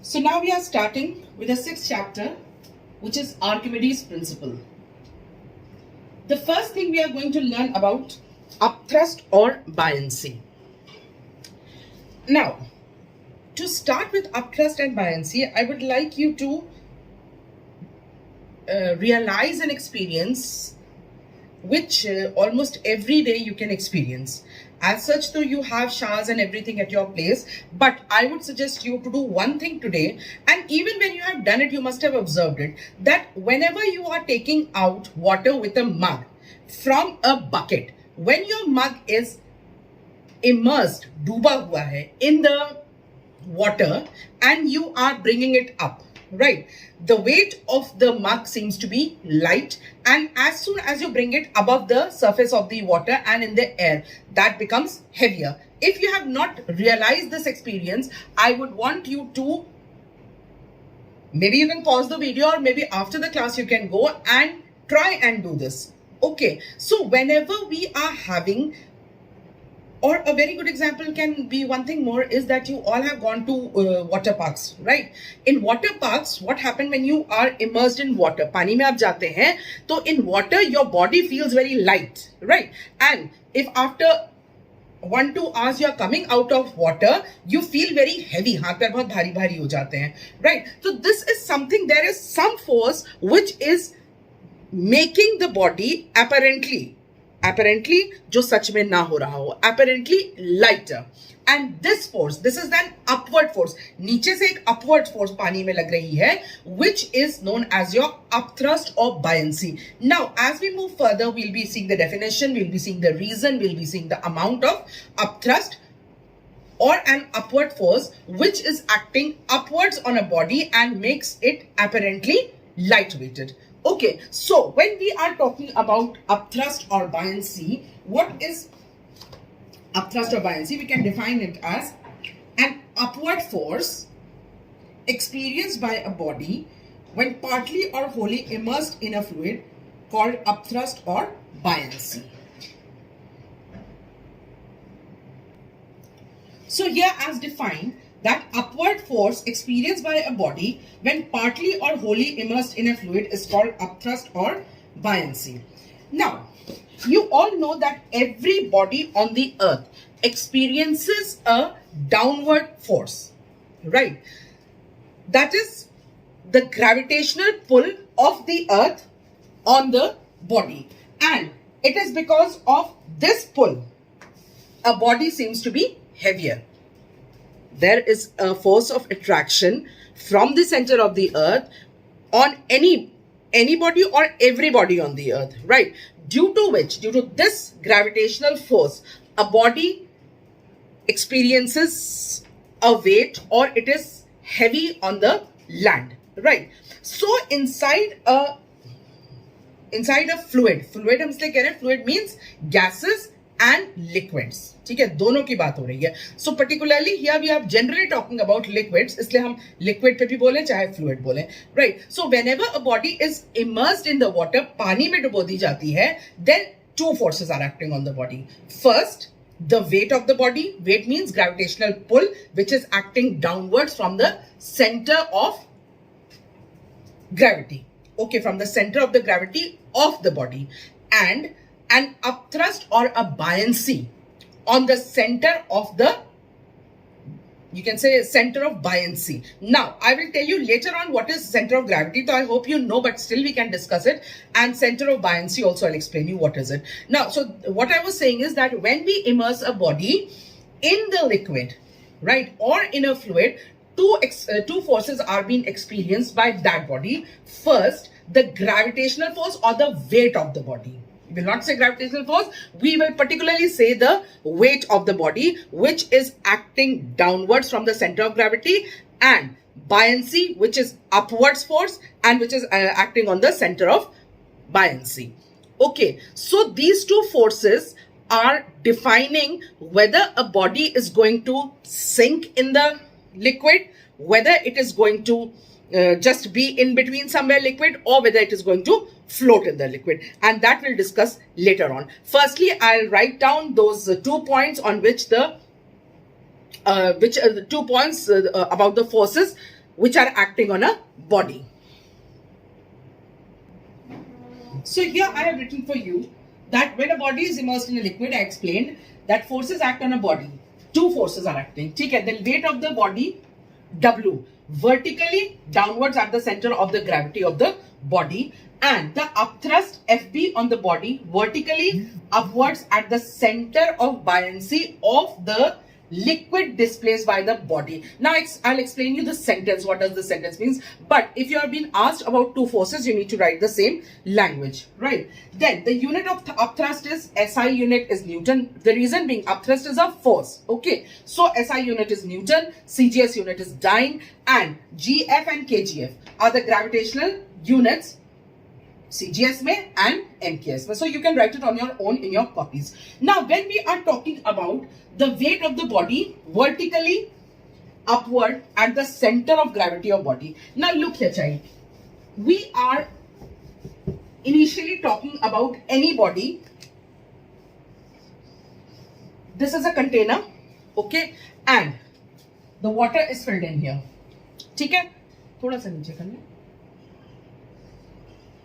So now we are starting with the sixth chapter, which is Archimedes' principle. The first thing we are going to learn about upthrust or buoyancy. Now, to start with upthrust and buoyancy, I would like you to realize and experience which almost every day you can experience. As such, though, you have showers and everything at your place, but I would suggest you to do one thing today, and even when you have done it, you must have observed it, that whenever you are taking out water with a mug from a bucket, when your mug is immersed, डूबा हुआ है, in the water, and you are bringing it up, right, the weight of the mug seems to be light, and as soon as you bring it above the surface of the water and in the air, that becomes heavier. If you have not realized this experience, I would want you to, maybe you can pause the video, or maybe after the class you can go and try and do this. Okay, so whenever we are having, or a very good example can be, one thing more is that you all have gone to water parks, right? In water parks, what happens when you are immersed in water? पानी में आप जाते हैं, तो in water your body feels very light, right? And if after 1-2 hours you are coming out of water, you feel very heavy, हाथ पैर बहुत भारी भारी हो जाते हैं, right? So this is something, there is some force which is making the body apparently जो सच में ना हो रहा हो, apparently lighter, and this force, this is an upward force, नीचे से एक upward force पानी में लग रही है, which is known as your upthrust or buoyancy. Now as we move further, we'll be seeing the definition, we'll be seeing the reason, we'll be seeing the amount of upthrust or an upward force which is acting upwards on a body and makes it apparently light-weighted. Okay, so when we are talking about upthrust or buoyancy, what is upthrust or buoyancy? We can define it as an upward force experienced by a body when partly or wholly immersed in a fluid called upthrust or buoyancy. So here as defined, that upward force experienced by a body when partly or wholly immersed in a fluid is called upthrust or buoyancy. Now, you all know that every body on the earth experiences a downward force, right? That is the gravitational pull of the earth on the body. And it is because of this pull, a body seems to be heavier. There is a force of attraction from the center of the earth on anybody or everybody on the earth, right? Due to this gravitational force, a body experiences a weight, or it is heavy on the land, right? So inside a fluid हम इसलिए कह रहे हैं, fluid means gases and liquids, ठीक है, दोनों की बात हो रही है. So particularly here we are generally talking about liquids, इसलिए हम liquid पे भी बोले चाहे fluid बोले, right? So whenever a body is immersed in the water, पानी में डुबो दी जाती है, then two forces are acting on the body. First, the weight of the body. Weight means gravitational pull, which is acting downwards from the center of gravity. Okay, from the center of the gravity of the body, and an upthrust or a buoyancy on the center of the, you can say, center of buoyancy. Now, I will tell you later on what is center of gravity. So I hope you know, but still we can discuss it. And center of buoyancy also, I'll explain you what is it. Now, so what I was saying is that when we immerse a body in the liquid, right, or in a fluid, two forces are being experienced by that body. First, the gravitational force or the weight of the body. We will not say gravitational force, we will particularly say the weight of the body, which is acting downwards from the center of gravity, and buoyancy, which is upwards force and which is acting on the center of buoyancy. Okay, so these two forces are defining whether a body is going to sink in the liquid, whether it is going to just be in between somewhere liquid, or whether it is going to float in the liquid, and that we'll discuss later on. Firstly, I'll write down those 2 points on which the 2 points about the forces which are acting on a body. So here I have written for you that when a body is immersed in a liquid, I explained that forces act on a body. Two forces are acting. Okay, the weight of the body, W, vertically downwards at the center of the gravity of the body, and the upthrust FB on the body, vertically upwards at the center of buoyancy of the liquid displaced by the body. Now I'll explain you the sentence, what does the sentence means. But if you are being asked about two forces, you need to write the same language, right? Then the unit of upthrust is SI unit is Newton. The reason being upthrust is a force, okay? So SI unit is Newton, CGS unit is dyne, and GF and KGF are the gravitational units CGS में and MKS में. So you can write it on your own in your copies. Now when we are talking about the weight of the body vertically upward at the center of gravity of body. Now look here child. We are initially talking about any body. This is a container, okay, and the water is filled in here. ठीक है? थोड़ा सा नीचे कर ले.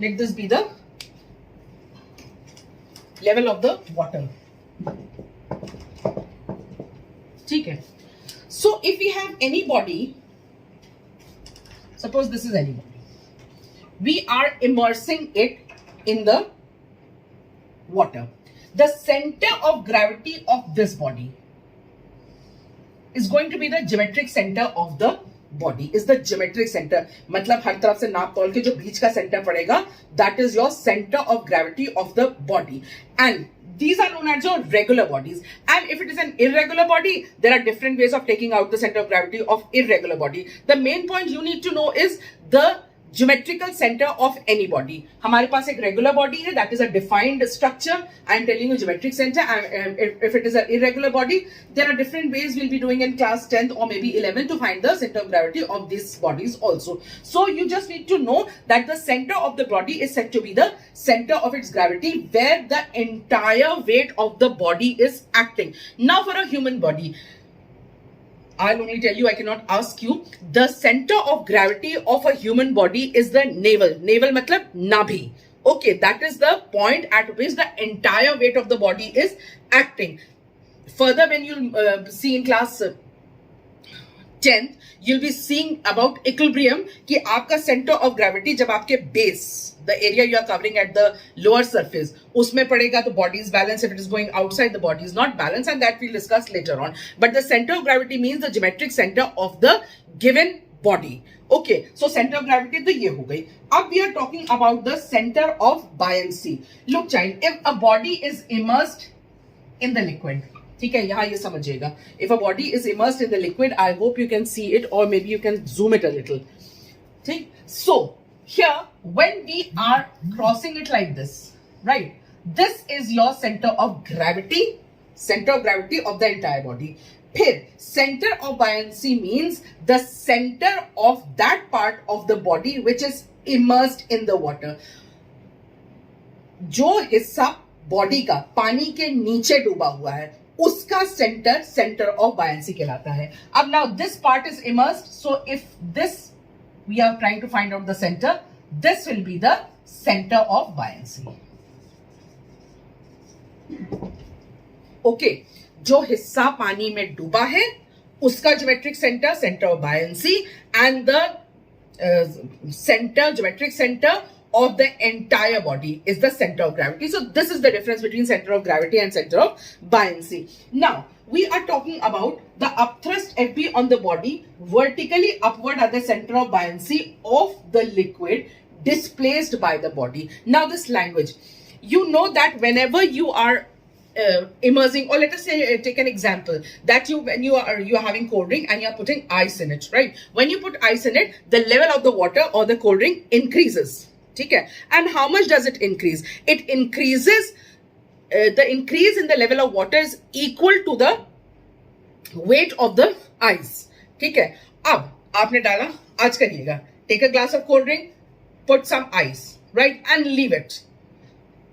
Let this be the level of the water. ठीक है? So if we have any body, suppose this is any body, we are immersing it in the water. The center of gravity of this body is going to be the geometric center of the body. Is the geometric center, मतलब हर तरफ से नाप तोल के जो बीच का center पड़ेगा, that is your center of gravity of the body. And these are known as your regular bodies. And if it is an irregular body, there are different ways of taking out the center of gravity of irregular body. The main point you need to know is the geometrical center of any body. हमारे पास एक regular body है, that is a defined structure. I am telling you geometric center. And if it is an irregular body, there are different ways we'll be doing in class 10th or maybe 11 to find the center of gravity of these bodies also. So you just need to know that the center of the body is said to be the center of its gravity, where the entire weight of the body is acting. Now for a human body, I'll only tell you, I cannot ask you. The center of gravity of a human body is the navel. Navel matlab nabhi. Okay, that is the point at which the entire weight of the body is acting. Further, when you'll see in class 10th, you'll be seeing about equilibrium कि आपका center of gravity जब आपके base, the area you are covering at the lower surface, उसमें पड़ेगा तो body is balanced. If it is going outside, the body is not balanced, and that we'll discuss later on. But the center of gravity means the geometric center of the given body. Okay, so center of gravity तो ये हो गई. अब we are talking about the center of buoyancy. Look child, if a body is immersed in the liquid, ठीक है, यहाँ ये समझिएगा. If a body is immersed in the liquid, I hope you can see it, or maybe you can zoom it a little. ठीक? So here, when we are crossing it like this, right? This is your center of gravity of the entire body. फिर center of buoyancy means the center of that part of the body which is immersed in the water. जो हिस्सा body का पानी के नीचे डूबा हुआ है, उसका सेंटर ऑफ बायंसी कहलाता है. अब now this part is immersed, so if this we are trying to find out the centre, this will be the centre of buoyancy. Okay, जो हिस्सा पानी में डूबा है उसका geometric centre of buoyancy, and the geometric center of the entire body is the center of gravity. So this is the difference between center of gravity and center of buoyancy. Now we are talking about the upthrust FB on the body vertically upward at the center of buoyancy of the liquid displaced by the body. Now this language, you know that whenever you are immersing, or let us say take an example that when you are having cold drink and you are putting ice in it, right? When you put ice in it, the level of the water or the cold drink increases. ठीक है? And how much does it increase? It increases, the increase in the level of water is equal to the weight of the ice. ठीक है? अब आपने डाला, आज करिएगा, take a glass of cold drink, put some ice, right, and leave it.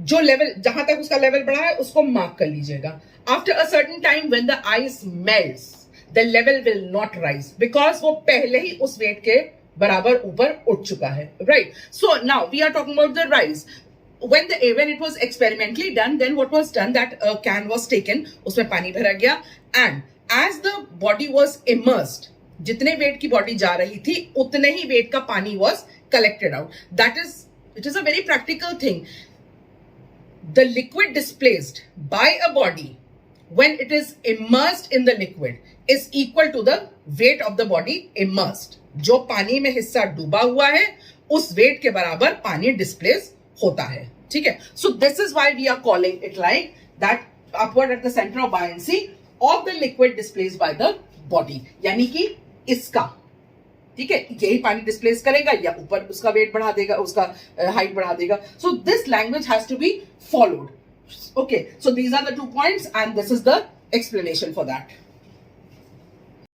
जो level, जहां तक उसका लेवल बढ़ा है उसको मार्क कर लीजिएगा. After a certain time, when the ice melts, the level will not rise because वो पहले ही उस weight के बराबर ऊपर उठ चुका है, right? So now we are talking about the rise. When it was experimentally done, then what was done, that a can was taken, उसमें पानी भरा गया, and as the body was immersed, जितने weight की body जा रही थी उतने ही weight का पानी was collected out. It is a very practical thing. The liquid displaced by a body when it is immersed in the liquid is equal to the weight of the body immersed. जो पानी में हिस्सा डूबा हुआ है उस weight के बराबर पानी displace होता है, ठीक है? So this is why we are calling it like that, upward at the center of buoyancy of the liquid displaced by the body. यानी कि इसका, ठीक है, यही पानी डिस्प्लेस करेगा या ऊपर उसका वेट बढ़ा देगा, उसका हाइट बढ़ा देगा. So this language has to be followed. Okay, so these are the 2 points and this is the explanation for that.